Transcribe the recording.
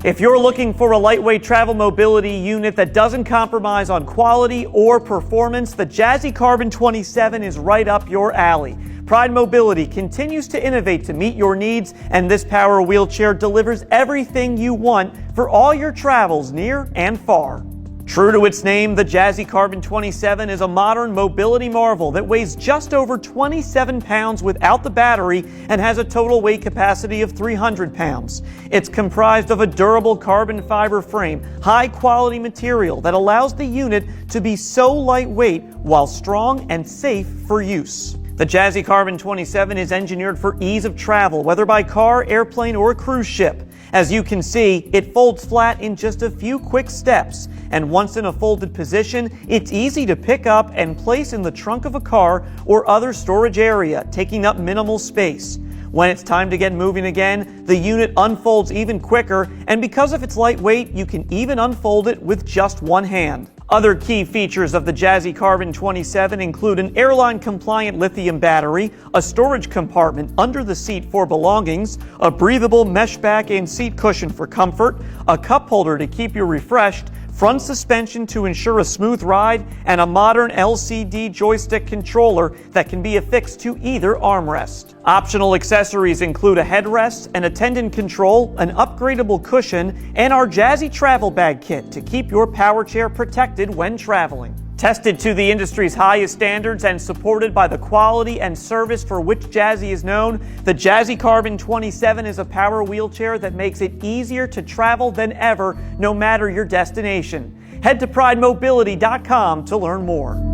If you're looking for a lightweight travel mobility unit that doesn't compromise on quality or performance, the Jazzy Carbon 27 is right up your alley. Pride Mobility continues to innovate to meet your needs, and this power wheelchair delivers everything you want for all your travels near and far. True to its name, the Jazzy Carbon 27 is a modern mobility marvel that weighs just over 27 pounds without the battery and has a total weight capacity of 300 pounds. It's comprised of a durable carbon fiber frame, high-quality material that allows the unit to be so lightweight while strong and safe for use. The Jazzy Carbon 27 is engineered for ease of travel, whether by car, airplane, or cruise ship. As you can see, it folds flat in just a few quick steps, and once in a folded position, it's easy to pick up and place in the trunk of a car or other storage area, taking up minimal space. When it's time to get moving again, the unit unfolds even quicker, and because of its light weight, you can even unfold it with just one hand. Other key features of the Jazzy Carbon 27 include an airline-compliant lithium battery, a storage compartment under the seat for belongings, a breathable mesh back and seat cushion for comfort, a cup holder to keep you refreshed, front suspension to ensure a smooth ride, and a modern LCD joystick controller that can be affixed to either armrest. Optional accessories include a headrest, an attendant control, an upgradable cushion, and our Jazzy travel bag kit to keep your power chair protected when traveling. Tested to the industry's highest standards and supported by the quality and service for which Jazzy is known, the Jazzy Carbon 27 is a power wheelchair that makes it easier to travel than ever, no matter your destination. Head to PrideMobility.com to learn more.